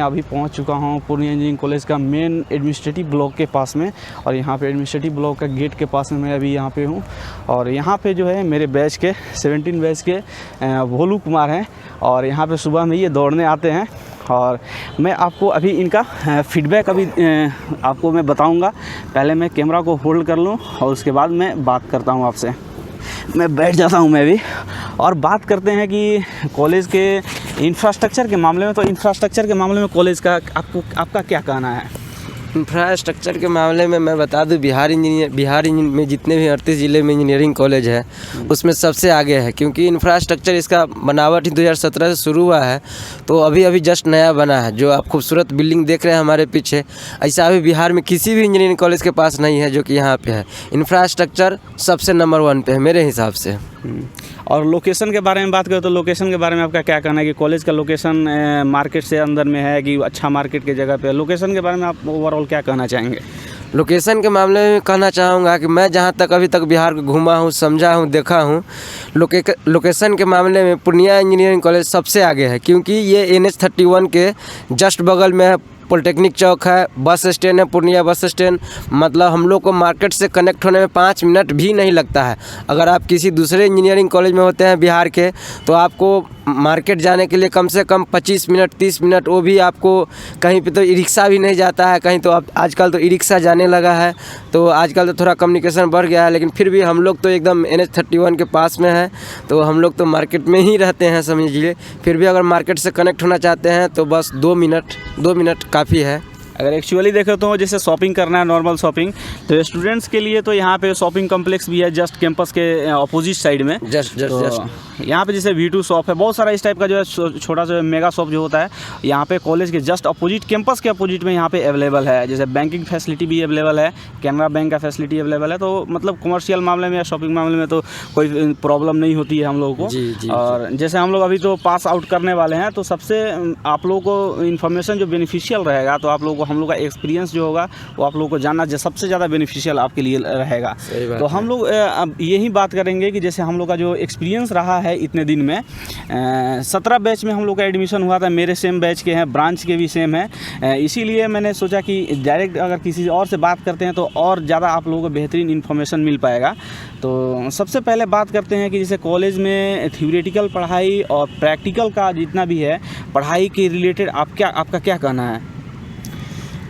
अभी पहुंच चुका हूं पूर्णिया इंजीनियरिंग कॉलेज का मेन एडमिनिस्ट्रेटिव ब्लॉक के पास में। और यहां पे एडमिनिस्ट्रेटिव ब्लॉक का गेट के पास में मैं अभी यहां पे हूं। और यहां पे जो है मेरे बैच के 17 बैच के भोलू कुमार हैं और यहां पे सुबह में ये दौड़ने आते हैं। और मैं आपको अभी इनका फीडबैक अभी आपको मैं बताऊंगा। पहले मैं कैमरा को होल्ड कर लूं और उसके बाद मैं बात करता हूं आपसे। मैं बैठ जाता हूं मैं भी और बात करते हैं कि कॉलेज के इंफ्रास्ट्रक्चर के मामले में। तो इंफ्रास्ट्रक्चर के मामले में कॉलेज का आपका क्या कहना है? इंफ्रास्ट्रक्चर के मामले में मैं बता दूं, बिहार में जितने भी 38 ज़िले में इंजीनियरिंग कॉलेज है उसमें सबसे आगे है, क्योंकि इंफ्रास्ट्रक्चर इसका बनावट ही 2017 से शुरू हुआ है। तो अभी जस्ट नया बना है। जो आप खूबसूरत बिल्डिंग देख रहे हैं हमारे पीछे, ऐसा अभी बिहार में किसी भी इंजीनियरिंग कॉलेज के पास नहीं है जो कि यहाँ पे है। इंफ्रास्ट्रक्चर सबसे नंबर 1 पे है मेरे हिसाब से। और लोकेशन के बारे में बात करें तो लोकेशन के बारे में आपका क्या कहना है कि कॉलेज का लोकेशन मार्केट से अंदर में है कि अच्छा मार्केट की जगह पे है? लोकेशन के बारे में आप ओवरऑल क्या कहना चाहेंगे? लोकेशन के मामले में कहना चाहूँगा कि मैं जहाँ तक अभी तक बिहार को घूमा हूँ, समझा हूँ, देखा हूँ, लोकेशन के मामले में पूर्णिया इंजीनियरिंग कॉलेज सबसे आगे है, क्योंकि ये NH-31 के जस्ट बगल में है। पॉलिटेक्निक चौक है, बस स्टैंड है, पूर्णिया बस स्टैंड। मतलब हम लोग को मार्केट से कनेक्ट होने में 5 मिनट भी नहीं लगता है। अगर आप किसी दूसरे इंजीनियरिंग कॉलेज में होते हैं बिहार के, तो आपको मार्केट जाने के लिए कम से कम 25 मिनट 30 मिनट, वो भी आपको कहीं पे तो ई रिक्शा भी नहीं जाता है कहीं। तो अब आजकल तो ई रिक्शा जाने लगा है, तो आजकल तो थोड़ा कम्युनिकेशन बढ़ गया है। लेकिन फिर भी हम लोग तो एकदम NH-31 के पास में है, तो हम लोग तो मार्केट में ही रहते हैं समझिए। फिर भी अगर मार्केट से कनेक्ट होना चाहते हैं तो बस 2 मिनट काफ़ी है। अगर एक्चुअली देखें तो जैसे शॉपिंग करना है, नॉर्मल शॉपिंग, तो स्टूडेंट्स के लिए तो यहाँ पे शॉपिंग कॉम्प्लेक्स भी है जस्ट कैंपस के अपोजिट साइड में। जस्ट यहाँ पे जैसे V2 शॉप है, बहुत सारा इस टाइप का जो है छोटा सा मेगा शॉप जो होता है यहाँ पे कॉलेज के जस्ट अपोजिट, कैंपस के अपोजिट में यहाँ पे अवेलेबल है। जैसे बैंकिंग फैसिलिटी भी अवेलेबल है, कैनरा बैंक का फैसिलिटी अवेलेबल है। तो मतलब कमर्शियल मामले में या शॉपिंग मामले में तो कोई प्रॉब्लम नहीं होती है हम लोगों को। और जैसे हम लोग अभी तो पास आउट करने वाले हैं, तो सबसे आप लोगों को इन्फॉर्मेशन जो बेनिफिशियल रहेगा, तो आप लोगों को हम लोग का एक्सपीरियंस जो होगा वो आप लोगों को जानना सबसे ज़्यादा बेनिफिशियल आपके लिए रहेगा। तो हम लोग अब यही बात करेंगे कि जैसे हम लोग का जो एक्सपीरियंस रहा है इतने दिन में, 17 बैच में हम लोग का एडमिशन हुआ था। मेरे सेम बैच के हैं, ब्रांच के भी सेम है। इसीलिए मैंने सोचा कि डायरेक्ट अगर किसी और से बात करते हैं तो और ज़्यादा आप लोगों को बेहतरीन इन्फॉर्मेशन मिल पाएगा। तो सबसे पहले बात करते हैं कि जैसे कॉलेज में थ्योरेटिकल पढ़ाई और प्रैक्टिकल का जितना भी है पढ़ाई के रिलेटेड आपका क्या कहना है?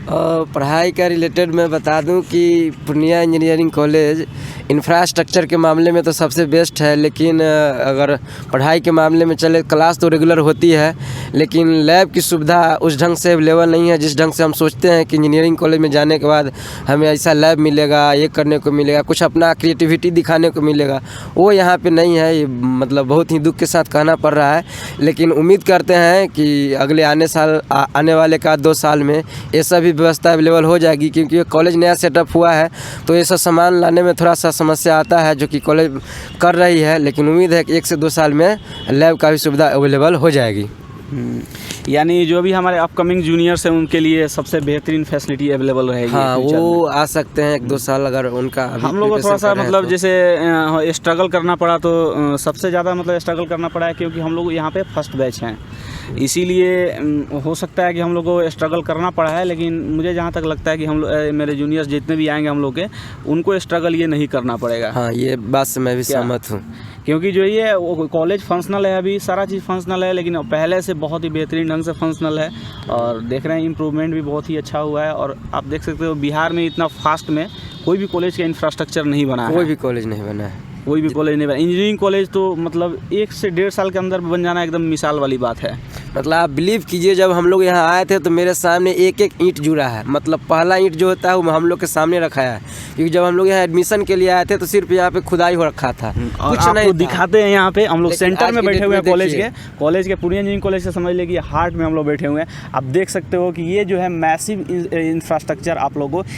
पढ़ाई का रिलेटेड मैं बता दूं कि पूर्णिया इंजीनियरिंग कॉलेज इंफ्रास्ट्रक्चर के मामले में तो सबसे बेस्ट है। लेकिन अगर पढ़ाई के मामले में चले, क्लास तो रेगुलर होती है, लेकिन लैब की सुविधा उस ढंग से अवेलेबल नहीं है जिस ढंग से हम सोचते हैं कि इंजीनियरिंग कॉलेज में जाने के बाद हमें ऐसा लैब मिलेगा, ये करने को मिलेगा, कुछ अपना क्रिएटिविटी दिखाने को मिलेगा, वो यहाँ पे नहीं है। ये मतलब बहुत ही दुख के साथ कहना पड़ रहा है। लेकिन उम्मीद करते हैं कि अगले आने वाले का 2 साल में ये सभी व्यवस्था अवेलेबल हो जाएगी, क्योंकि ये कॉलेज नया सेटअप हुआ है, तो ये सब सामान लाने में थोड़ा सा समस्या आता है जो कि कॉलेज कर रही है। लेकिन उम्मीद है कि 1 से 2 साल में लैब का भी सुविधा अवेलेबल हो जाएगी। यानी जो भी हमारे अपकमिंग जूनियर्स हैं उनके लिए सबसे बेहतरीन फैसिलिटी अवेलेबल रहेगी। हाँ, वो आ सकते हैं 1-2 साल अगर उनका। हम लोग को थोड़ा सा मतलब जैसे स्ट्रगल करना पड़ा, तो सबसे ज़्यादा मतलब स्ट्रगल करना पड़ा है क्योंकि हम लोग यहाँ पे फर्स्ट बैच हैं, इसीलिए हो सकता है कि हम लोग को स्ट्रगल करना पड़ा है। लेकिन मुझे जहाँ तक लगता है कि मेरे जूनियर्स जितने भी आएंगे हम लोग के, उनको स्ट्रगल ये नहीं करना पड़ेगा। हाँ, ये बात से मैं भी सहमत हूँ, क्योंकि जो ये कॉलेज फंक्शनल है, अभी सारा चीज़ फंक्शनल है, लेकिन पहले से बहुत ही बेहतरीन ढंग से फंक्शनल है। और देख रहे हैं इम्प्रूवमेंट भी बहुत ही अच्छा हुआ है। और आप देख सकते हो बिहार में इतना फास्ट में कोई भी कॉलेज का इंफ्रास्ट्रक्चर नहीं बना है। कोई भी कॉलेज नहीं बना है। कोई भी कॉलेज नहीं बना। इंजीनियरिंग कॉलेज तो मतलब 1 से 1.5 साल के अंदर बन जाना एकदम मिसाल वाली बात है। मतलब आप बिलीव कीजिए, जब हम लोग यहाँ आए थे तो मेरे सामने एक ईंट जुड़ा है। मतलब पहला ईंट जो होता है वो हम लोग के सामने रखा है, क्योंकि जब हम लोग यहाँ एडमिशन के लिए आए थे तो सिर्फ यहाँ पे खुदाई हो रखा था, कुछ नहीं दिखाते हैं। यहाँ पे हम लोग सेंटर में बैठे हुए हैं कॉलेज के पूर्णिया इंजीनियरिंग कॉलेज से समझ लीजिए हार्ट में हम लोग बैठे हुए हैं। आप देख सकते हो कि ये जो है मैसिव इंफ्रास्ट्रक्चर आप लोगों को,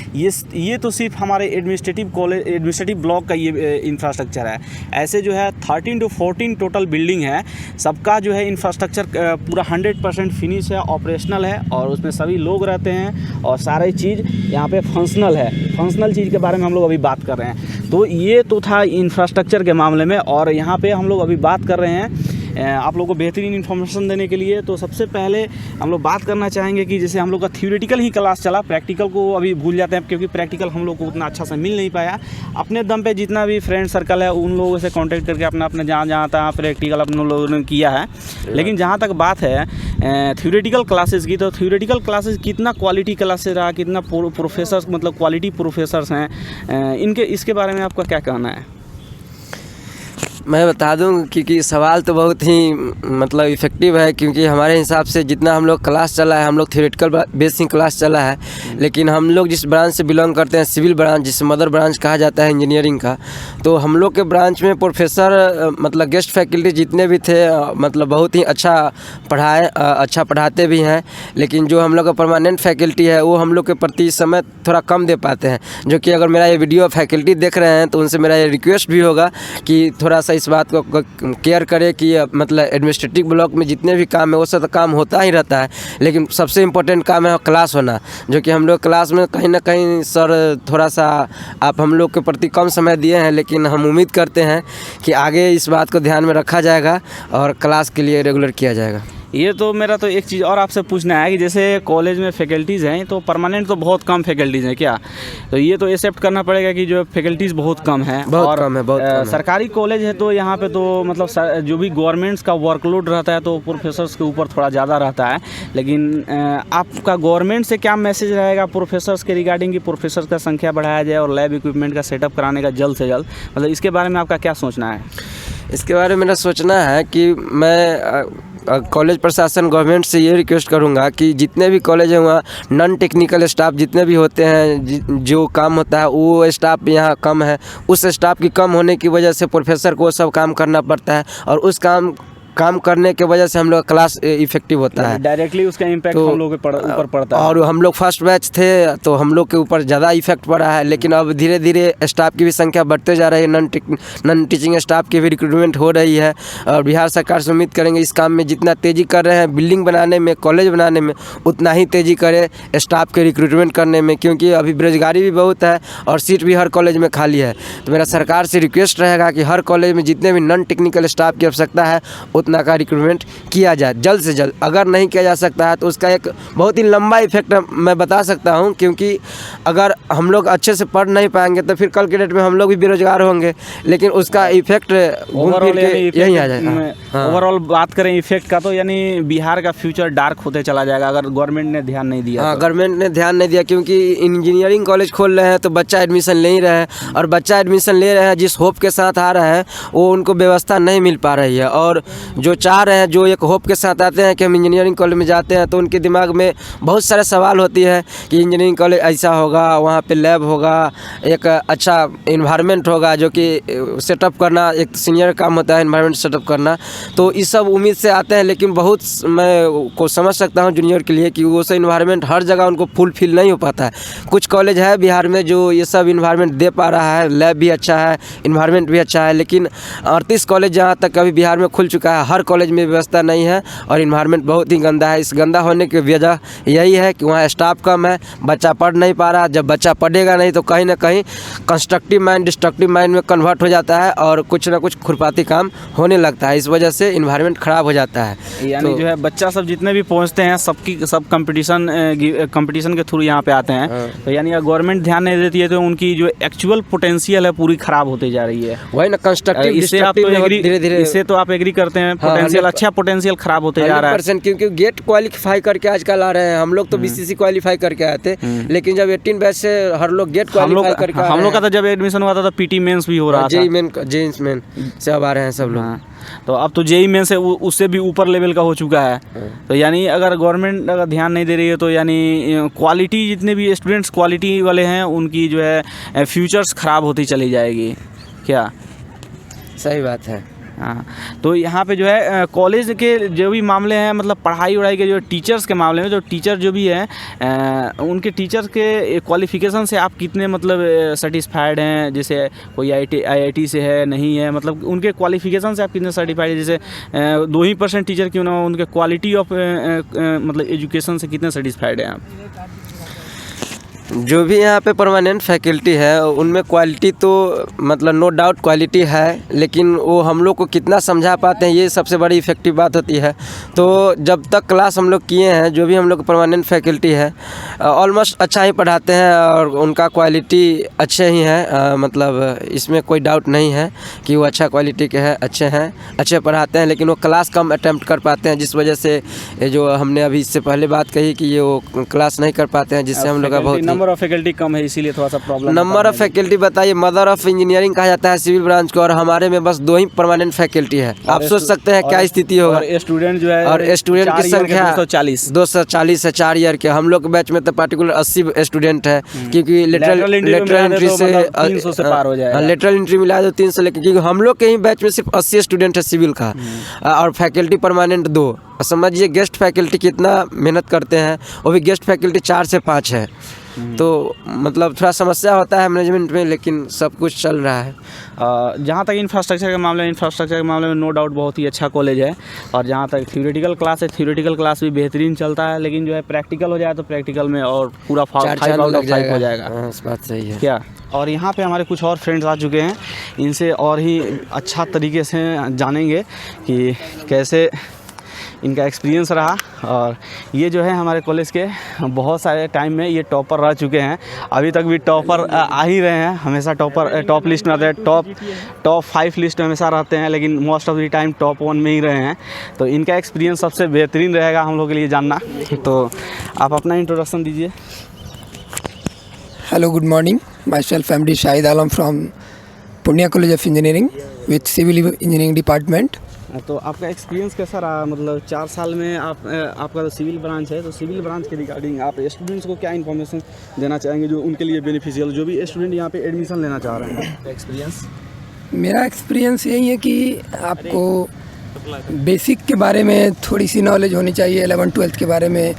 ये तो सिर्फ हमारे एडमिनिस्ट्रेटिव ब्लॉक का ये इंफ्रास्ट्रक्चर है। ऐसे जो है 13 to 14 टोटल बिल्डिंग है, सबका जो है इंफ्रास्ट्रक्चर पूरा 100% फिनिश है, ऑपरेशनल है, और उसमें सभी लोग रहते हैं और सारी चीज़ यहाँ पे फंक्शनल है। फंक्शनल चीज़ के बारे में हम लोग अभी बात कर रहे हैं। तो ये तो था इंफ्रास्ट्रक्चर के मामले में। और यहाँ पे हम लोग अभी बात कर रहे हैं आप लोगों को बेहतरीन इन्फॉर्मेशन देने के लिए। तो सबसे पहले हम लोग बात करना चाहेंगे कि जैसे हम लोग का थ्योरेटिकल ही क्लास चला, प्रैक्टिकल को अभी भूल जाते हैं क्योंकि प्रैक्टिकल हम लोग को उतना अच्छा से मिल नहीं पाया। अपने दम पे जितना भी फ्रेंड सर्कल है उन लोगों से कांटेक्ट करके अपना अपने जहाँ था प्रैक्टिकल अपने लोगों ने किया है। लेकिन जहाँ तक बात है थ्योरेटिकल क्लासेस की, तो थ्योरेटिकल क्लासेस कितना क्वालिटी क्लासेस रहा, कितना प्रोफेसर्स मतलब क्वालिटी प्रोफेसर्स हैं, इनके इसके बारे में आपका क्या कहना है? मैं बता दूं क्योंकि सवाल तो बहुत ही मतलब इफ़ेक्टिव है, क्योंकि हमारे हिसाब से जितना हम लोग क्लास चला है, हम लोग थ्योरेटिकल बेसिक क्लास चला है, लेकिन हम लोग जिस ब्रांच से बिलोंग करते हैं, सिविल ब्रांच, जिसे मदर ब्रांच कहा जाता है इंजीनियरिंग का, तो हम लोग के ब्रांच में प्रोफेसर मतलब गेस्ट फैकल्टी जितने भी थे मतलब बहुत ही अच्छा पढ़ाते भी हैं, लेकिन जो हम लोग का परमानेंट फैकल्टी है वो हम लोग के प्रति समय थोड़ा कम दे पाते हैं। जो कि अगर मेरा ये वीडियो फैकल्टी देख रहे हैं तो उनसे मेरा ये रिक्वेस्ट भी होगा कि थोड़ा सा इस बात को केयर करें कि मतलब एडमिनिस्ट्रेटिव ब्लॉक में जितने भी काम है वो सब काम होता ही रहता है, लेकिन सबसे इम्पोर्टेंट काम है क्लास होना, जो कि हम लोग क्लास में कहीं ना कहीं सर थोड़ा सा आप हम लोग के प्रति कम समय दिए हैं, लेकिन हम उम्मीद करते हैं कि आगे इस बात को ध्यान में रखा जाएगा और क्लास के लिए रेगुलर किया जाएगा। ये तो मेरा तो एक चीज़ और आपसे पूछना है कि जैसे कॉलेज में फैकल्टीज़ हैं तो परमानेंट तो बहुत कम फैकल्टीज़ हैं क्या? तो ये तो एक्सेप्ट करना पड़ेगा कि जो फैकल्टीज़ बहुत कम है, बहुत कम है। सरकारी कॉलेज है तो यहाँ पे तो मतलब जो भी गवर्नमेंट्स का वर्कलोड रहता है तो प्रोफेसर्स के ऊपर थोड़ा ज़्यादा रहता है। लेकिन आपका गवर्नमेंट से क्या मैसेज रहेगा प्रोफेसर्स के रिगार्डिंग कि प्रोफेसर्स का संख्या बढ़ाया जाए और लैब इक्विपमेंट का सेटअप कराने का जल्द से जल्द, मतलब इसके बारे में आपका क्या सोचना है? इसके बारे में मेरा सोचना है कि मैं कॉलेज प्रशासन गवर्नमेंट से ये रिक्वेस्ट करूँगा कि जितने भी कॉलेज हैं वहाँ नॉन टेक्निकल स्टाफ जितने भी होते हैं, जो काम होता है वो स्टाफ यहाँ कम है। उस स्टाफ की कम होने की वजह से प्रोफेसर को सब काम करना पड़ता है और उस काम करने के वजह से हम लोग क्लास इफेक्टिव होता है, डायरेक्टली उसका इम्पैक्ट हम लोग के ऊपर पड़ता है। और हम लोग फर्स्ट बैच थे तो हम लोग के ऊपर ज़्यादा इफेक्ट पड़ा है, लेकिन अब धीरे धीरे स्टाफ की भी संख्या बढ़ते जा रही है, नॉन टीचिंग स्टाफ की भी रिक्रूटमेंट हो रही है और बिहार सरकार से उम्मीद करेंगे इस काम में जितना तेज़ी कर रहे हैं बिल्डिंग बनाने में, कॉलेज बनाने में, उतना ही तेज़ी करे स्टाफ के रिक्रूटमेंट करने में, क्योंकि अभी बेरोजगारी भी बहुत है और सीट भी हर कॉलेज में खाली है। तो मेरा सरकार से रिक्वेस्ट रहेगा कि हर कॉलेज में जितने भी नॉन टेक्निकल स्टाफ की आवश्यकता है उतना का रिक्रूटमेंट किया जाए जल्द से जल्द। अगर नहीं किया जा सकता है तो उसका एक बहुत ही लंबा इफेक्ट मैं बता सकता हूं, क्योंकि अगर हम लोग अच्छे से पढ़ नहीं पाएंगे तो फिर कल के डेट में हम लोग भी बेरोजगार होंगे, लेकिन उसका इफेक्ट घूम फिर के यही आ जाएगा। ओवरऑल बात करें इफेक्ट का तो यानी बिहार का फ्यूचर डार्क होते चला जाएगा अगर गवर्नमेंट ने ध्यान नहीं दिया। हाँ, गवर्नमेंट ने ध्यान नहीं दिया, क्योंकि इंजीनियरिंग कॉलेज खोल रहे हैं तो बच्चा एडमिशन ले ही रहे हैं और बच्चा एडमिशन ले रहे हैं जिस होप के साथ आ रहे हैं वो उनको व्यवस्था नहीं मिल पा रही है, और जो चाह रहे हैं, जो एक होप के साथ आते हैं कि हम इंजीनियरिंग कॉलेज में जाते हैं तो उनके दिमाग में बहुत सारे सवाल होती है कि इंजीनियरिंग कॉलेज ऐसा होगा, वहाँ पे लैब होगा, एक अच्छा इन्वायरमेंट होगा, जो कि सेटअप करना एक सीनियर काम होता है इन्वायरमेंट सेटअप करना। तो इस सब उम्मीद से आते हैं, लेकिन बहुत मैं को समझ सकता हूँ जूनियर के लिए कि वो सब इन्वायरमेंट हर जगह उनको फुलफिल नहीं हो पाता है। कुछ कॉलेज है बिहार में जो ये सब इन्वायरमेंट दे पा रहा है, लैब भी अच्छा है, इन्वायरमेंट भी अच्छा है, लेकिन 38 कॉलेज जहाँ तक अभी बिहार में खुल चुका है हर कॉलेज में व्यवस्था नहीं है और इन्वायरमेंट बहुत ही गंदा है। इस गंदा होने की वजह यही है कि वहाँ स्टाफ कम है, बच्चा पढ़ नहीं पा रहा। जब बच्चा पढ़ेगा नहीं तो कहीं ना कहीं कंस्ट्रक्टिव माइंड डिस्ट्रक्टिव माइंड में कन्वर्ट हो जाता है और कुछ ना कुछ खुरपाती काम होने लगता है। इस वजह से इन्वायरमेंट ख़राब हो जाता है। यानी जो है बच्चा सब जितने भी पहुँचते हैं सब कंपटीशन के थ्रू यहाँ पे आते हैं। तो यानी अगर गवर्नमेंट ध्यान नहीं देती है तो उनकी जो एक्चुअल पोटेंशियल है पूरी खराब होते जा रही है। वही ना कंस्ट्रक्टिव धीरे-धीरे इससे तो आप एग्री करते हैं पोटेंशियल अच्छा पोटेंशियल खराब होते जा रहा है। क्योंकि गेट क्वालिफाई करके आजकल आ रहे हैं, हम लोग तो बीसीसी क्वालिफाई करके आए थे, लेकिन जब 18 बैच से हर लोग गेट क्वालिफाई करके हम लोग का तो जब एडमिशन हुआ था तो पीटी मेंस भी हो रहा था, जेईई मेन से अब आ रहे हैं सब लोग। तो अब तो जेईई मेन से उससे भी ऊपर लेवल का हो चुका है। तो यानी अगर गवर्नमेंट अगर ध्यान नहीं दे रही है तो यानी क्वालिटी जितने भी स्टूडेंट्स क्वालिटी वाले हैं उनकी जो है फ्यूचर्स ख़राब होती चली जाएगी। क्या सही बात है? हाँ, तो यहाँ पे जो है कॉलेज के जो भी मामले हैं, मतलब पढ़ाई वढ़ाई के जो टीचर्स के मामले में, जो टीचर जो भी हैं उनके टीचर्स के क्वालिफ़िकेशन से आप कितने मतलब सेटिस्फाइड हैं? जैसे कोई आईआईटी से है नहीं है, मतलब उनके क्वालिफ़िकेशन से आप कितने सर्टिफाइड हैं? जैसे 2% टीचर क्यों ना हो, उनके क्वालिटी ऑफ मतलब एजुकेशन से कितने सेटिस्फाइड हैं आप? जो भी यहाँ पे परमानेंट फैकल्टी है उनमें क्वालिटी तो मतलब नो डाउट क्वालिटी है, लेकिन वो हम लोग को कितना समझा पाते हैं ये सबसे बड़ी इफ़ेक्टिव बात होती है। तो जब तक क्लास हम लोग किए हैं, जो भी हम लोग परमानेंट फैकल्टी है ऑलमोस्ट अच्छा ही पढ़ाते हैं और उनका क्वालिटी अच्छे ही है। मतलब इसमें कोई डाउट नहीं है कि वो अच्छा क्वालिटी के हैं, अच्छे पढ़ाते हैं, लेकिन वो क्लास कम अटेम्प्ट कर पाते हैं, जिस वजह से ये जो हमने अभी इससे पहले बात कही कि ये वो क्लास नहीं कर पाते हैं, जिससे हम लोग का बहुत नंबर ऑफ फैकल्टी कम है, इसीलिए थोड़ा सा प्रॉब्लम। नंबर ऑफ फैकल्टी बताइए, मदर ऑफ इंजीनियरिंग कहा जाता है सिविल ब्रांच को, और हमारे में बस 2 ही परमानेंट फैकल्टी है। आप सोच सकते हैं क्या स्थिति होगा। और स्टूडेंट जो है, और स्टूडेंट की संख्या 240 है 4 ईयर के। हम लोग के बैच में तो पार्टिकुलर 80 स्टूडेंट है, क्योंकि लेटरल एंट्री से 300 से पार हो जाएगा। लेटरल एंट्री मिला तो 300, लेकिन क्योंकि हम लोग के ही बैच में सिर्फ 80 स्टूडेंट है सिविल का, और फैकल्टी परमानेंट 2। समझिए गेस्ट फैकल्टी कितना मेहनत करते हैं, वो भी गेस्ट फैकल्टी 4 से 5 है। तो मतलब थोड़ा समस्या होता है मैनेजमेंट में, लेकिन सब कुछ चल रहा है। जहाँ तक इंफ्रास्ट्रक्चर के मामले में नो डाउट बहुत ही अच्छा कॉलेज है। और जहाँ तक थ्योरेटिकल क्लास है, थ्योरेटिकल क्लास भी बेहतरीन चलता है, लेकिन जो है प्रैक्टिकल हो जाए तो प्रैक्टिकल में और पूरा 5 आउट ऑफ 5 हो जाएगा। इस बात सही है क्या। और यहाँ पे हमारे कुछ और फ्रेंड्स आ चुके हैं, इनसे और ही अच्छा तरीके से जानेंगे कि कैसे इनका एक्सपीरियंस रहा। और ये जो है हमारे कॉलेज के बहुत सारे टाइम में ये टॉपर रह चुके हैं, अभी तक भी टॉपर आ ही रहे हैं, हमेशा टॉप लिस्ट में आते हैं, टॉप 5 लिस्ट में हमेशा रहते हैं, लेकिन most of the time top 1 में ही रहे हैं। तो इनका एक्सपीरियंस सबसे बेहतरीन रहेगा हम लोग के लिए जानना। तो आप अपना इंट्रोडक्शन दीजिए। Hello, good morning. Myself MD Shahid Alam from Purnia College of Engineering with Civil Engineering Department. तो आपका एक्सपीरियंस कैसा रहा, मतलब 4 साल में आपका तो सिविल ब्रांच है, तो सिविल ब्रांच के रिगार्डिंग आप स्टूडेंट्स को क्या इन्फॉर्मेशन देना चाहेंगे जो उनके लिए बेनिफिशियल, जो भी स्टूडेंट यहाँ पे एडमिशन लेना चाह रहे हैं? एक्सपीरियंस मेरा एक्सपीरियंस यही है कि आपको बेसिक के बारे में थोड़ी सी नॉलेज होनी चाहिए, 11th-12th के बारे में,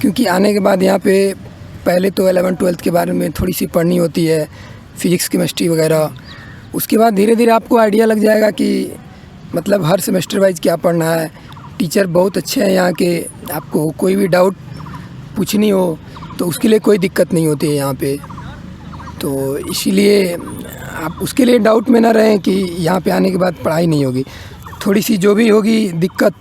क्योंकि आने के बाद यहाँ पे पहले तो 11th-12th के बारे में थोड़ी सी पढ़नी होती है, फिजिक्स केमिस्ट्री वगैरह। उसके बाद धीरे धीरे आपको आइडिया लग जाएगा कि मतलब हर सेमेस्टर वाइज क्या पढ़ना है। टीचर बहुत अच्छे हैं यहाँ के, आपको कोई भी डाउट पूछनी हो तो उसके लिए कोई दिक्कत नहीं होती है यहाँ पे। तो इसीलिए आप उसके लिए डाउट में ना रहें कि यहाँ पे आने के बाद पढ़ाई नहीं होगी। थोड़ी सी जो भी होगी दिक्कत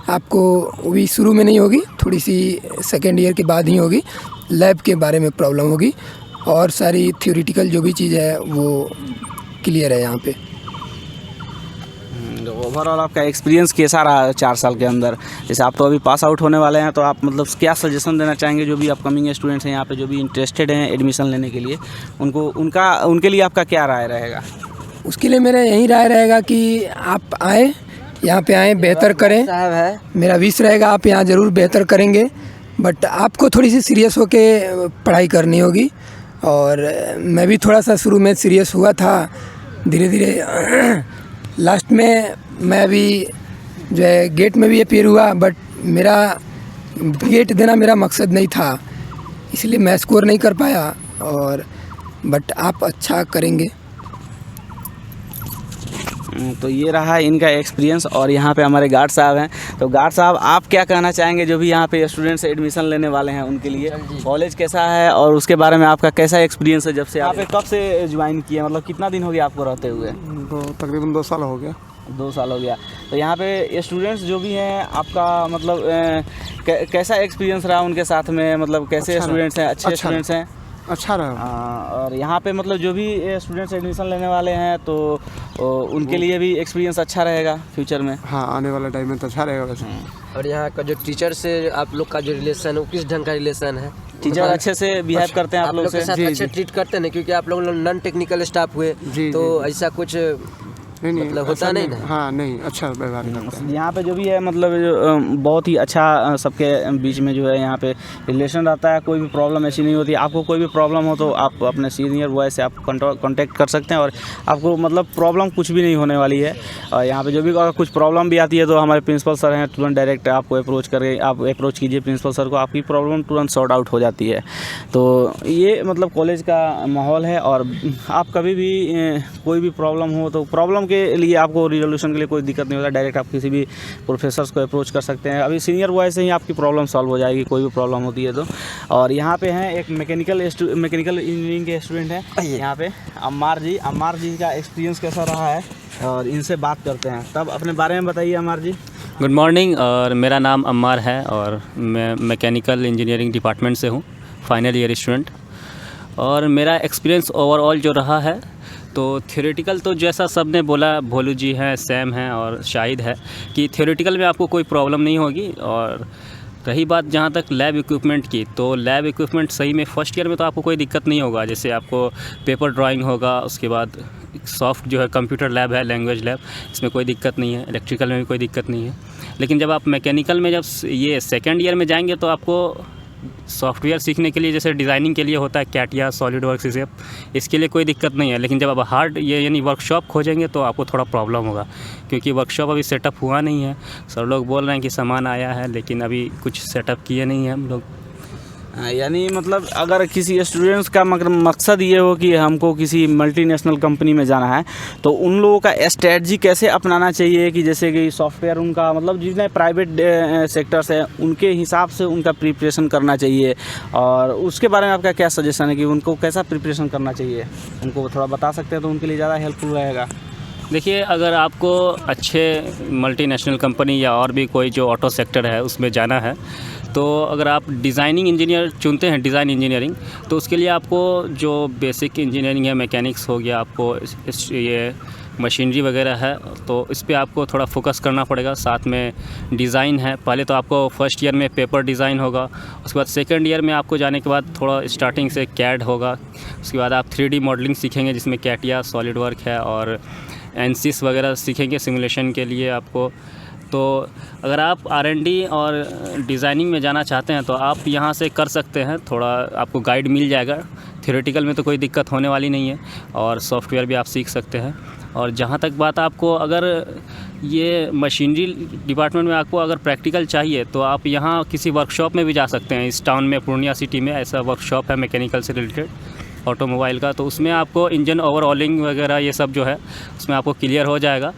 आपको, वो भी शुरू में नहीं होगी, थोड़ी सी सेकेंड ईयर के बाद ही होगी। लैब के बारे में प्रॉब्लम होगी, और सारी थ्योरेटिकल जो भी चीज़ है वो क्लियर है यहाँ पे। ओवरऑल आपका एक्सपीरियंस कैसा रहा 4 साल के अंदर? जैसे आप तो अभी पास आउट होने वाले हैं, तो आप मतलब क्या सजेशन देना चाहेंगे जो भी अपकमिंग स्टूडेंट्स हैं यहाँ पे, जो भी इंटरेस्टेड हैं एडमिशन लेने के लिए, उनके लिए आपका क्या राय रहेगा? उसके लिए मेरा यही राय रहेगा कि आप आएँ, यहाँ पे आएँ, बेहतर करें। मेरा विश रहेगा आप यहाँ ज़रूर बेहतर करेंगे, बट आपको थोड़ी सी सीरियस होके पढ़ाई करनी होगी। और मैं भी थोड़ा सा शुरू में सीरियस हुआ था, धीरे धीरे लास्ट में मैं भी जो है गेट में भी अपीयर हुआ, बट मेरा गेट देना मेरा मकसद नहीं था, इसलिए मैं स्कोर नहीं कर पाया। और बट आप अच्छा करेंगे। तो ये रहा इनका एक्सपीरियंस। और यहाँ पे हमारे गार्ड साहब हैं, तो गार्ड साहब आप क्या कहना चाहेंगे जो भी यहाँ पे स्टूडेंट्स एडमिशन लेने वाले हैं उनके लिए? कॉलेज कैसा है और उसके बारे में आपका कैसा एक्सपीरियंस है? जब से आप कब से ज्वाइन किए, मतलब कितना दिन हो गया आपको रहते हुए? तो तकरीबन 2 साल हो गया। 2 साल हो गया। तो यहाँ पे स्टूडेंट्स जो भी हैं आपका मतलब कैसा एक्सपीरियंस रहा उनके साथ में, मतलब कैसे स्टूडेंट्स हैं? अच्छे स्टूडेंट्स हैं? अच्छा रहा। और यहाँ पे मतलब जो भी स्टूडेंट्स एडमिशन लेने वाले हैं तो उनके लिए भी एक्सपीरियंस अच्छा रहेगा फ्यूचर में। हाँ, आने वाले टाइम में तो अच्छा रहेगा वैसे। और यहाँ का जो टीचर से आप लोग का जो रिलेशन है वो किस ढंग का रिलेशन है? टीचर अच्छे से बिहेव करते हैं आप लोग के साथ? अच्छे ट्रीट करते हैं, क्योंकि आप लोग नॉन टेक्निकल स्टाफ हुए, तो ऐसा कुछ नहीं मतलब होता नहीं ना? हाँ, नहीं, अच्छा व्यवहार करता है यहाँ पे जो भी है, मतलब जो बहुत ही अच्छा सबके बीच में जो है यहाँ पे रिलेशन रहता है, कोई भी प्रॉब्लम ऐसी नहीं होती। आपको कोई भी प्रॉब्लम हो तो आप अपने सीनियर बॉय से आप कांटेक्ट कर सकते हैं, और आपको मतलब प्रॉब्लम कुछ भी नहीं होने वाली है। और यहाँ पे जो भी अगर कुछ प्रॉब्लम भी आती है तो हमारे प्रिंसिपल सर हैं, तुरंत डायरेक्ट आपको अप्रोच करके आप अप्रोच कीजिए प्रिंसिपल सर को, आपकी प्रॉब्लम तुरंत सॉर्ट आउट हो जाती है। तो ये मतलब कॉलेज का माहौल है। और आप कभी भी कोई भी प्रॉब्लम हो तो प्रॉब्लम के लिए आपको रिजोल्यूशन के लिए कोई दिक्कत नहीं होता, डायरेक्ट आप किसी भी प्रोफेसर्स को अप्रोच कर सकते हैं। अभी सीनियर बॉय से ही आपकी प्रॉब्लम सॉल्व हो जाएगी, कोई भी प्रॉब्लम होती है तो। और यहाँ पे हैं एक मैकेनिकल इंजीनियरिंग के स्टूडेंट हैं यहाँ पे, अम्मार जी का एक्सपीरियंस कैसा रहा है और इनसे बात करते हैं। तब अपने बारे में बताइए अम्मार जी। गुड मॉर्निंग, और मेरा नाम अम्मार है और मैं मैकेनिकल इंजीनियरिंग डिपार्टमेंट से हूँ, फाइनल ईयर स्टूडेंट। और मेरा एक्सपीरियंस ओवरऑल जो रहा है तो थ्योरेटिकल तो जैसा सब ने बोला, भोलू जी हैं, सैम हैं और शाहिद है कि थ्योरेटिकल में आपको कोई प्रॉब्लम नहीं होगी। और रही बात जहाँ तक लैब इक्विपमेंट की, तो लैब इक्विपमेंट सही में फर्स्ट ईयर में तो आपको कोई दिक्कत नहीं होगा। जैसे आपको पेपर ड्राइंग होगा, उसके बाद सॉफ्ट जो है कंप्यूटर लैब है, लैंग्वेज लैब, इसमें कोई दिक्कत नहीं है। इलेक्ट्रिकल में भी कोई दिक्कत नहीं है। लेकिन जब आप मैकेनिकल में जब ये सेकेंड ईयर में जाएंगे तो आपको सॉफ्टवेयर सीखने के लिए, जैसे डिज़ाइनिंग के लिए होता है कैटिया, सॉलिडवर्क्स, इसे इसके लिए कोई दिक्कत नहीं है। लेकिन जब आप हार्ड ये यानी वर्कशॉप खोजेंगे तो आपको थोड़ा प्रॉब्लम होगा, क्योंकि वर्कशॉप अभी सेटअप हुआ नहीं है। सर लोग बोल रहे हैं कि सामान आया है, लेकिन अभी कुछ सेटअप किए नहीं हैं हम लोग। यानी मतलब अगर किसी स्टूडेंट्स का मकसद ये हो कि हमको किसी मल्टीनेशनल कंपनी में जाना है तो उन लोगों का स्ट्रेटजी कैसे अपनाना चाहिए कि जैसे कि सॉफ्टवेयर उनका मतलब जितने प्राइवेट सेक्टर्स हैं उनके हिसाब से उनका प्रिपरेशन करना चाहिए, और उसके बारे में आपका क्या सजेशन है कि उनको कैसा प्रिपरेशन करना चाहिए, उनको थोड़ा बता सकते हैं तो उनके लिए ज़्यादा हेल्पफुल रहेगा। देखिए, अगर आपको अच्छे मल्टीनेशनल कंपनी या और भी कोई जो ऑटो सेक्टर है उसमें जाना है, तो अगर आप डिज़ाइनिंग इंजीनियर चुनते हैं, डिज़ाइन इंजीनियरिंग, तो उसके लिए आपको जो बेसिक इंजीनियरिंग है, मैकेनिक्स हो गया, आपको ये मशीनरी वगैरह है, तो इस पे आपको थोड़ा फोकस करना पड़ेगा। साथ में डिज़ाइन है, पहले तो आपको फर्स्ट ईयर में पेपर डिज़ाइन होगा, उसके बाद सेकंड ईयर में आपको जाने के बाद थोड़ा स्टार्टिंग से कैड होगा, उसके बाद आप 3D मॉडलिंग सीखेंगे जिसमें कैटिया, सॉलिडवर्क है और एनसिस वगैरह सीखेंगे सिमुलेशन के लिए आपको। तो अगर आप R&D और डिज़ाइनिंग में जाना चाहते हैं तो आप यहाँ से कर सकते हैं, थोड़ा आपको गाइड मिल जाएगा। थ्योरेटिकल में तो कोई दिक्कत होने वाली नहीं है और सॉफ्टवेयर भी आप सीख सकते हैं। और जहाँ तक बात आपको अगर ये मशीनरी डिपार्टमेंट में आपको अगर प्रैक्टिकल चाहिए तो आप यहाँ किसी वर्कशॉप में भी जा सकते हैं। इस टाउन में, पूर्णिया सिटी में ऐसा वर्कशॉप है मैकेनिकल से रिलेटेड, ऑटोमोबाइल का, तो उसमें आपको इंजन ओवरऑलिंग वगैरह ये सब जो है उसमें आपको क्लियर हो जाएगा।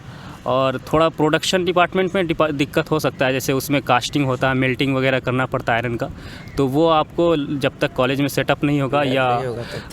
और थोड़ा प्रोडक्शन डिपार्टमेंट में दिक्कत हो सकता है, जैसे उसमें कास्टिंग होता है, मेल्टिंग वगैरह करना पड़ता है आयरन का, तो वो आपको जब तक कॉलेज में सेटअप नहीं होगा या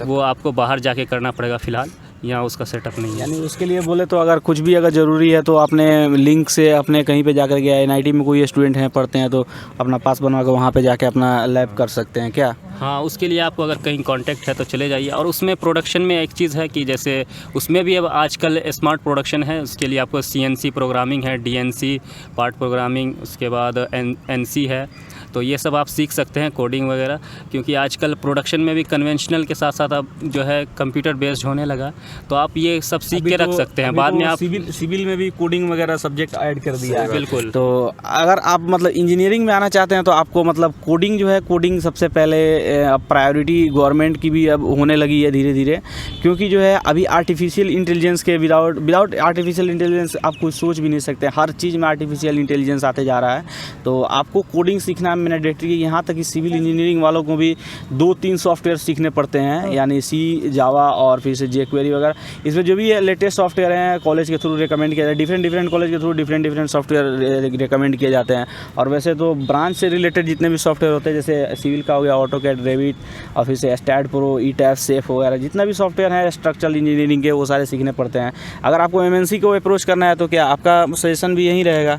वो आपको बाहर जाके करना पड़ेगा फ़िलहाल, यहाँ उसका सेटअप नहीं है। यानी उसके लिए बोले तो अगर कुछ भी अगर ज़रूरी है तो अपने लिंक से अपने कहीं पे जाकर के NIT में कोई स्टूडेंट हैं पढ़ते हैं तो अपना पास बनवा कर वहाँ पे जाके अपना लैब कर सकते हैं क्या? हाँ, उसके लिए आपको अगर कहीं कांटेक्ट है तो चले जाइए। और उसमें प्रोडक्शन में एक चीज़ है कि जैसे उसमें भी अब आजकल स्मार्ट प्रोडक्शन है, उसके लिए आपको CNC प्रोग्रामिंग है, DNC पार्ट प्रोग्रामिंग, उसके बाद NC है, तो ये सब आप सीख सकते हैं, कोडिंग वगैरह, क्योंकि आजकल प्रोडक्शन में भी कन्वेंशनल के साथ साथ अब जो है कंप्यूटर बेस्ड होने लगा, तो आप ये सब सीख के रख सकते हैं। बाद में आप सिविल में भी कोडिंग वगैरह सब्जेक्ट ऐड कर दिया है। बिल्कुल। तो अगर आप मतलब इंजीनियरिंग में आना चाहते हैं तो आपको मतलब कोडिंग जो है, कोडिंग सबसे पहले प्रायोरिटी गवर्नमेंट की भी अब होने लगी है धीरे धीरे, क्योंकि जो है अभी आर्टिफिशियल इंटेलिजेंस के विदाउट आर्टिफिशियल इंटेलिजेंस आप कुछ सोच भी नहीं सकते। हर चीज़ में आर्टिफिशियल इंटेलिजेंस आते जा रहा है, तो आपको कोडिंग सीखना मैंडेटरी है। यहाँ तक कि सिविल इंजीनियरिंग वालों को भी 2-3 सॉफ्टवेयर सीखने पड़ते हैं, यानी C, जावा और फिर से jQuery वगैरह। इसमें जो भी लेटेस्ट सॉफ्टवेयर हैं कॉलेज के थ्रू रिकमेंड किया जाता है, डिफरेंट कॉलेज के थ्रू डिफरेंट सॉफ्टवेयर रिकमेंड किए जाते हैं। और वैसे तो ब्रांच से रिलेटेड जितने भी सॉफ्टवेयर होते हैं, जैसे सिविल का हो गया AutoCAD, Revit और फिर से STAAD Pro, ETABS, SAFE वगैरह, जितना भी सॉफ्टवेयर है स्ट्रक्चरल इंजीनियरिंग के, वो सारे सीखने पड़ते हैं। अगर आपको MNC को अप्रोच करना है तो क्या आपका सजेशन भी यही रहेगा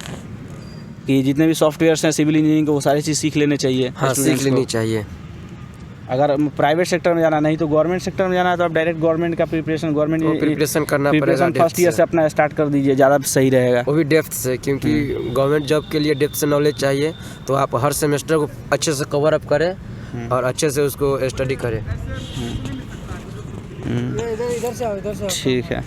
कि जितने भी सॉफ्टवेयर्स हैं सिविल इंजीनियरिंग के वो सारी चीज़ सीख लेने चाहिए? हाँ, सीख लेनी चाहिए। अगर प्राइवेट सेक्टर में जाना, नहीं तो गवर्नमेंट सेक्टर में जाना है तो आप डायरेक्ट गवर्नमेंट का प्रिपरेशन करना पड़ेगा। फर्स्ट ईयर से अपना स्टार्ट कर दीजिए, ज़्यादा सही रहेगा। वो भी डेप्थ से, क्योंकि गवर्नमेंट जॉब के लिए डेप्थ से नॉलेज चाहिए, तो आप हर सेमेस्टर को अच्छे से कवर अप करें और अच्छे से उसको स्टडी करें। ठीक है,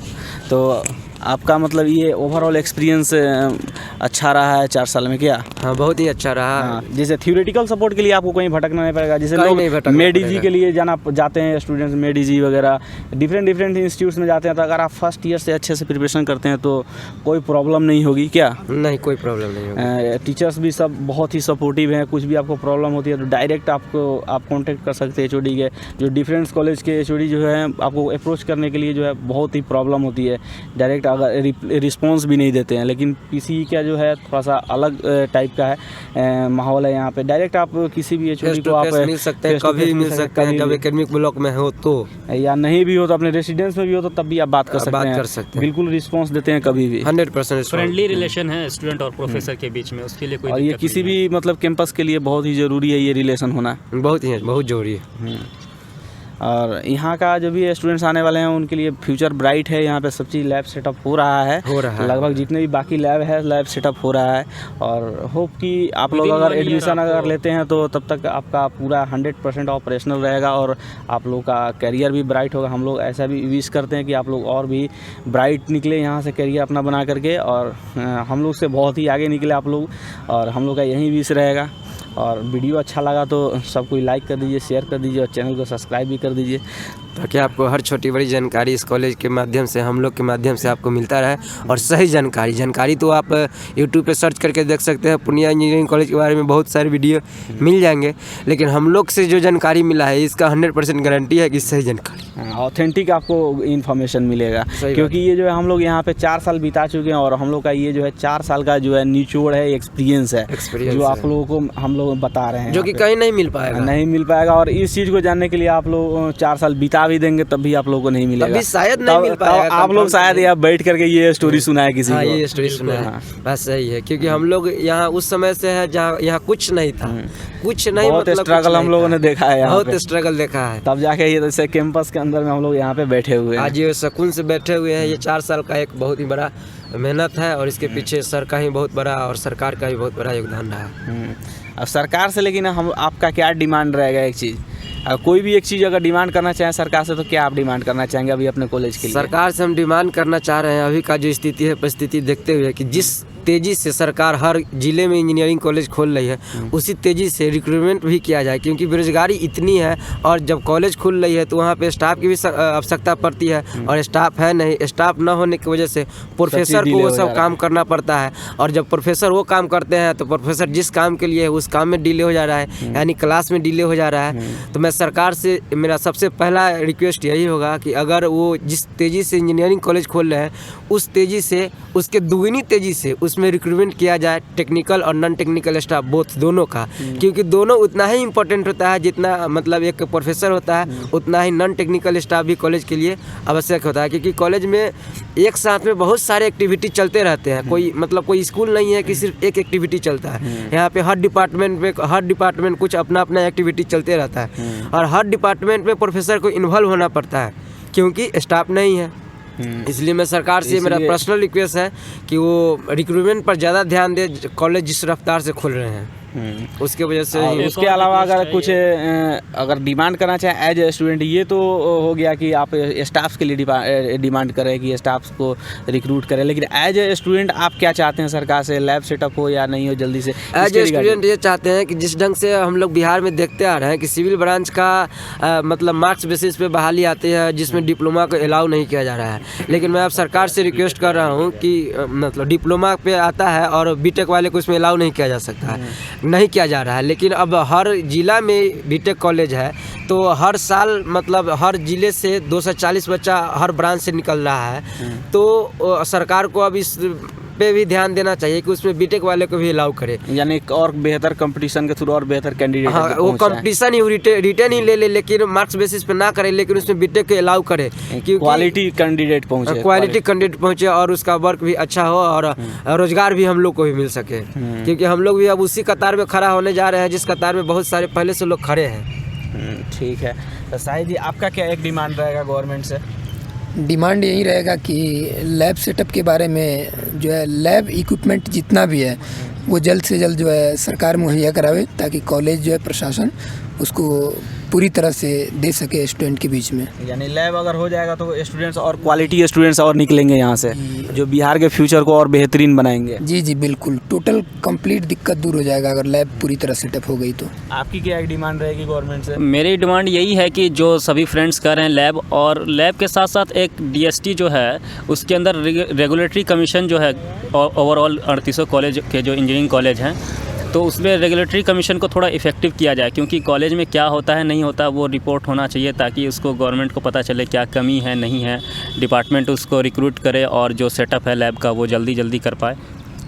तो आपका मतलब ये ओवरऑल एक्सपीरियंस अच्छा रहा है 4 साल में क्या? हाँ, बहुत ही अच्छा रहा। हाँ, जैसे थ्योरेटिकल सपोर्ट के लिए आपको कहीं भटकना नहीं पड़ेगा, जैसे कहीं नहीं भटकना लोग मेडीजी पड़ेगा। के लिए जाते हैं स्टूडेंट्स, मेडीजी वगैरह डिफरेंट इंस्टीट्यूट्स में जाते हैं, तो अगर आप फर्स्ट ईयर से अच्छे से प्रिपरेशन करते हैं तो कोई प्रॉब्लम नहीं होगी क्या? नहीं, कोई प्रॉब्लम नहीं होगी। टीचर्स भी सब बहुत ही सपोर्टिव हैं, कुछ भी आपको प्रॉब्लम होती है तो डायरेक्ट आप कांटेक्ट कर सकते हैं एचओडी के। जो डिफरेंट कॉलेज के एचओडी जो है आपको अप्रोच करने के लिए जो है बहुत ही प्रॉब्लम होती है, डायरेक्ट अगर रिस्पॉन्स भी नहीं देते हैं। लेकिन पीसी का जो है थोड़ा सा अलग टाइप का है माहौल है, यहाँ पे डायरेक्ट आप किसी भी एचओडी को आप मिल सकते हैं, कभी मिल सकते हैं, जब एकेडमिक ब्लॉक में हो तो, या नहीं भी हो तो अपने रेसिडेंस में भी हो तो तब भी आप बात कर सकते हैं। बिल्कुल रिस्पॉन्स देते हैं कभी भी, 100% फ्रेंडली रिलेशन है स्टूडेंट और प्रोफेसर के बीच में, उसके लिए कोई और ये दिक्कत किसी नहीं है। भी मतलब कैंपस के लिए बहुत ही ज़रूरी है ये रिलेशन होना। बहुत जरूरी है। और यहाँ का जो भी स्टूडेंट्स आने वाले हैं उनके लिए फ्यूचर ब्राइट है। यहाँ पे सब चीज़ लैब सेटअप हो रहा है, लगभग जितने भी बाकी लैब है लैब सेटअप हो रहा है। और होप कि आप लोग अगर एडमिशन अगर लेते हैं तो तब तक आपका पूरा 100% ऑपरेशनल रहेगा और आप लोग का करियर भी ब्राइट होगा। हम लोग ऐसा भी विश करते हैं कि आप लोग और भी ब्राइट निकले यहाँ से करियर अपना बना करके, और हम लोग से बहुत ही आगे निकले आप लोग, और हम लोग का यही विश रहेगा। और वीडियो अच्छा लगा तो सब कोई लाइक कर दीजिए, शेयर कर दीजिए और चैनल को सब्सक्राइब भी कर दीजिए, ताकि आपको हर छोटी बड़ी जानकारी इस कॉलेज के माध्यम से, हम लोग के माध्यम से आपको मिलता रहे। और सही जानकारी तो आप यूट्यूब पे सर्च करके देख सकते हैं, पूर्णिया इंजीनियरिंग कॉलेज के बारे में बहुत सारे वीडियो मिल जाएंगे। लेकिन हम लोग से जो जानकारी मिला है इसका 100% गारंटी है कि सही जानकारी, ऑथेंटिक आपको इन्फॉर्मेशन मिलेगा। क्योंकि ये जो है हम लोग यहाँ पे 4 साल बिता चुके हैं और हम लोग का ये जो है 4 साल का जो है निचोड़ है, एक्सपीरियंस है जो आप लोगों को हम लोग बता रहे हैं, जो कि कहीं नहीं मिल पाएगा। और इस चीज़ को जानने के लिए आप लोग 4 साल बिता भी देंगे तब भी आप लोगों को नहीं मिलेगा, अभी शायद नहीं मिल पाएगा। आप लोग शायद यहाँ बैठ करके ये स्टोरी सुनाए किसी को। ये स्टोरी सुना है, बस सही है। क्योंकि हम लोग यहाँ उस समय से है जहाँ यहाँ कुछ नहीं था, कुछ नहीं, बहुत मतलब स्ट्रगल हम लोगों ने देखा है, बहुत स्ट्रगल देखा है, तब जाके ये जैसे कैंपस के अंदर में हम लोग यहाँ पे बैठे हुए हैं। आज ये सुकून से बैठे हुए हैं। ये 4 साल का एक बहुत ही बड़ा मेहनत है और इसके पीछे सर का ही बहुत बड़ा और सरकार का भी बहुत बड़ा योगदान रहा। अब सरकार से लेकिन हम आपका क्या डिमांड रहेगा? एक चीज़, कोई भी एक चीज़ अगर डिमांड करना चाहें सरकार से तो क्या आप डिमांड करना चाहेंगे अभी अपने कॉलेज के लिए? सरकार से हम डिमांड करना चाह रहे हैं, अभी का जो स्थिति है परिस्थिति देखते हुए, कि जिस तेज़ी से सरकार हर जिले में इंजीनियरिंग कॉलेज खोल रही है उसी तेज़ी से रिक्रूटमेंट भी किया जाए। क्योंकि बेरोजगारी इतनी है और जब कॉलेज खुल रही है तो वहाँ पे स्टाफ की भी आवश्यकता पड़ती है, और स्टाफ है नहीं, स्टाफ न होने की वजह से प्रोफेसर को वो सब काम करना पड़ता है। और जब प्रोफेसर वो काम करते हैं तो प्रोफेसर जिस काम के लिए उस काम में डिले हो जा रहा है, यानी क्लास में डिले हो जा रहा है। तो मैं सरकार से मेरा सबसे पहला रिक्वेस्ट यही होगा कि अगर वो जिस तेज़ी से इंजीनियरिंग कॉलेज खोल रहे हैं उस तेज़ी से, उसके दुगनी तेज़ी से उसमें रिक्रूटमेंट किया जाए, टेक्निकल और नॉन टेक्निकल स्टाफ बोथ दोनों का। क्योंकि दोनों उतना ही इम्पोर्टेंट होता है जितना मतलब एक प्रोफेसर होता है, उतना ही नॉन टेक्निकल स्टाफ भी कॉलेज के लिए आवश्यक होता है। क्योंकि कॉलेज में एक साथ में बहुत सारे एक्टिविटी चलते रहते हैं, कोई स्कूल नहीं है कि सिर्फ एक एक्टिविटी चलता है। यहाँ पे हर डिपार्टमेंट कुछ अपना अपना एक्टिविटी चलते रहता है, और हर डिपार्टमेंट में प्रोफेसर को इन्वॉल्व होना पड़ता है क्योंकि स्टाफ नहीं है। इसलिए मैं सरकार से मेरा पर्सनल रिक्वेस्ट है कि वो रिक्रूटमेंट पर ज़्यादा ध्यान दे, कॉलेज जिस रफ्तार से खुल रहे हैं उसके वजह से। उसके अलावा अगर कुछ अगर डिमांड करना चाहें एज ए स्टूडेंट, ये तो हो गया कि आप स्टाफ के लिए डिमांड करें कि स्टाफ को रिक्रूट करें, लेकिन एज ए स्टूडेंट आप क्या चाहते हैं सरकार से? लैब सेटअप हो या नहीं हो जल्दी से? एज ए स्टूडेंट ये चाहते हैं कि जिस ढंग से हम लोग बिहार में देखते आ रहे हैं कि सिविल ब्रांच का मतलब मार्क्स बेसिस पे बहाली आती है जिसमें डिप्लोमा को अलाउ नहीं किया जा रहा है। लेकिन मैं अब सरकार से रिक्वेस्ट कर रहा हूँ कि मतलब डिप्लोमा पे आता है और बीटेक वाले को इसमें अलाउ नहीं किया जा सकता है, नहीं किया जा रहा है। लेकिन अब हर जिला में बीटेक कॉलेज है तो हर साल मतलब हर जिले से 240 बच्चा हर ब्रांच से निकल रहा है। तो सरकार को अब इस पे भी ध्यान देना चाहिए कि उसमें बीटेक वाले को भी अलाउ करे, यानी और बेहतर कंपटीशन के थ्रू और बेहतर कैंडिडेट। हाँ, वो कंपटीशन ही रिटर्न ही ले लेकिन मार्क्स बेसिस पे ना करे, लेकिन उसमें बीटेक के अलाउ करे क्योंकि क्वालिटी कैंडिडेट पहुंचे और उसका वर्क भी अच्छा हो और रोजगार भी हम लोग को भी मिल सके। क्योंकि हम लोग भी अब उसी कतार में खड़ा होने जा रहे हैं जिस कतार में बहुत सारे पहले से लोग खड़े हैं। ठीक है, तो शायद जी आपका क्या एक डिमांड रहेगा गवर्नमेंट से? डिमांड यही रहेगा कि लैब सेटअप के बारे में जो है लैब इक्विपमेंट जितना भी है वो जल्द से जल्द जो है सरकार मुहैया करावे, ताकि कॉलेज जो है प्रशासन उसको पूरी तरह से दे सके स्टूडेंट के बीच में। यानी लैब अगर हो जाएगा तो स्टूडेंट्स और क्वालिटी स्टूडेंट्स और निकलेंगे यहाँ से, जो बिहार के फ्यूचर को और बेहतरीन बनाएंगे। जी जी बिल्कुल, टोटल कंप्लीट दिक्कत दूर हो जाएगा अगर लैब पूरी तरह सेटअप हो गई तो। आपकी क्या एक डिमांड रहेगी गवर्नमेंट से? मेरी डिमांड यही है कि जो सभी फ्रेंड्स कर रहे हैं लैब, और लैब के साथ साथ एक डीएसटी जो है उसके अंदर रेगुलेटरी कमीशन जो है ओवरऑल 38 कॉलेज के जो इंजीनियरिंग कॉलेज हैं, तो उसमें रेगुलेटरी कमीशन को थोड़ा इफेक्टिव किया जाए, क्योंकि कॉलेज में क्या होता है नहीं होता वो रिपोर्ट होना चाहिए, ताकि उसको गवर्नमेंट को पता चले क्या कमी है नहीं है, डिपार्टमेंट उसको रिक्रूट करे और जो सेटअप है लैब का वो जल्दी कर पाए,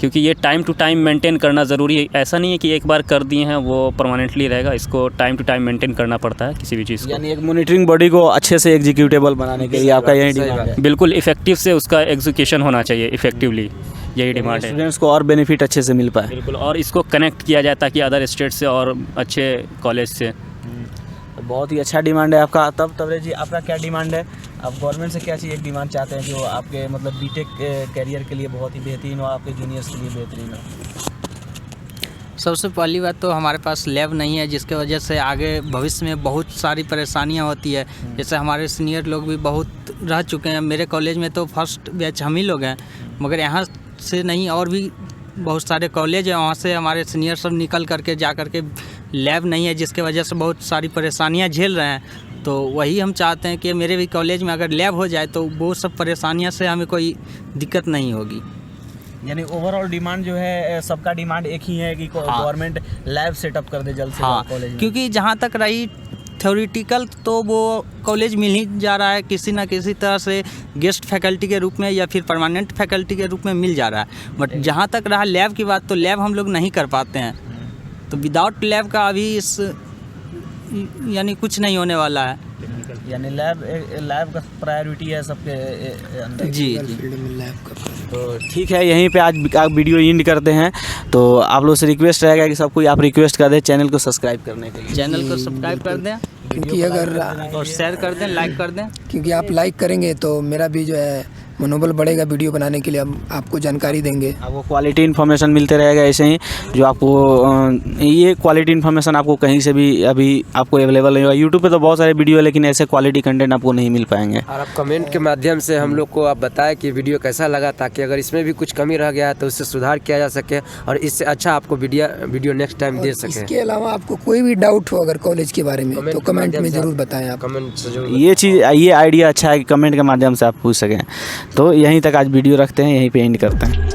क्योंकि ये टाइम टू टाइम मेंटेन करना ज़रूरी है। ऐसा नहीं है कि एक बार कर दिए हैं वो परमानेंटली रहेगा, इसको टाइम टू टाइम मेंटेन करना पड़ता है किसी भी चीज़ को। यानी एक मॉनिटरिंग बॉडी को अच्छे से एग्जीक्यूटेबल बनाने के लिए आपका यही डिमांड है? बिल्कुल इफेक्टिव से उसका एग्जीक्यूशन होना चाहिए इफेक्टिवली, यही डिमांड है। स्टूडेंट्स को और बेनिफिट अच्छे से मिल पाए। बिल्कुल, और इसको कनेक्ट किया जाए ताकि अदर स्टेट से और अच्छे कॉलेज से। बहुत ही अच्छा डिमांड है आपका। तब तबरेज जी, आपका क्या डिमांड है? आप गवर्नमेंट से क्या चीज़ एक डिमांड चाहते हैं जो आपके मतलब बीटेक कैरियर के लिए बहुत ही बेहतरीन हो, आपके जूनियर्स के लिए बेहतरीन हो? सबसे पहली बात तो हमारे पास लैब नहीं है, जिसके वजह से आगे भविष्य में बहुत सारी परेशानियां होती है। जैसे हमारे सीनियर लोग भी बहुत रह चुके हैं, मेरे कॉलेज में तो फर्स्ट बैच हम ही लोग हैं, मगर यहाँ से नहीं और भी बहुत सारे कॉलेज हैं, वहाँ से हमारे सीनियर सब निकल करके जा करके लैब नहीं है, जिसके वजह से बहुत सारी परेशानियाँ झेल रहे हैं। तो वही हम चाहते हैं कि मेरे भी कॉलेज में अगर लैब हो जाए तो वो सब परेशानियाँ से हमें कोई दिक्कत नहीं होगी। यानी ओवरऑल डिमांड जो है सबका डिमांड एक ही है कि गवर्नमेंट लैब सेटअप कर दे जल्द से जल्द कॉलेज में। क्योंकि जहाँ तक रही थ्योरेटिकल तो वो कॉलेज मिल ही जा रहा है किसी ना किसी तरह से, गेस्ट फैकल्टी के रूप में या फिर परमानेंट फैकल्टी के रूप में मिल जा रहा है। बट जहाँ तक रहा लैब की बात, तो लैब हम लोग नहीं कर पाते हैं, तो विदाउट लैब का अभी इस यानी कुछ नहीं होने वाला है। यानी लैब का प्रायोरिटी है सबके अंदर। जी फील्ड में लैब का। तो ठीक है, यहीं पे आज आप वीडियो एंड करते हैं। तो आप लोग से रिक्वेस्ट रहेगा कि सबको आप रिक्वेस्ट कर दें चैनल को सब्सक्राइब करने के लिए। चैनल को सब्सक्राइब कर दें क्योंकि अगर और शेयर कर दें, लाइक कर दें, क्योंकि आप लाइक करेंगे तो मेरा भी जो है मनोबल बढ़ेगा वीडियो बनाने के लिए, हम आपको जानकारी देंगे। आपको क्वालिटी इन्फॉर्मेशन मिलते रहेगा ऐसे ही, जो आपको ये क्वालिटी इन्फॉर्मेशन आपको कहीं से भी अभी आपको अवेलेबल नहीं होगा। यूट्यूब पे तो बहुत सारे वीडियो है, लेकिन ऐसे क्वालिटी कंटेंट आपको नहीं मिल पाएंगे। और आप कमेंट के माध्यम से हम लोग को आप बताएं कि वीडियो कैसा लगा, ताकि अगर इसमें भी कुछ कमी रह गया है तो उससे सुधार किया जा सके और इससे अच्छा आपको वीडियो नेक्स्ट टाइम दे सके। इसके अलावा आपको कोई भी डाउट हो अगर कॉलेज के बारे में तो कमेंट में ज़रूर बताएं आप। कमेंट से जो ये आइडिया अच्छा है कि कमेंट के माध्यम से आप पूछ सकें। तो यहीं तक आज वीडियो रखते हैं, यहीं पे एंड करते हैं।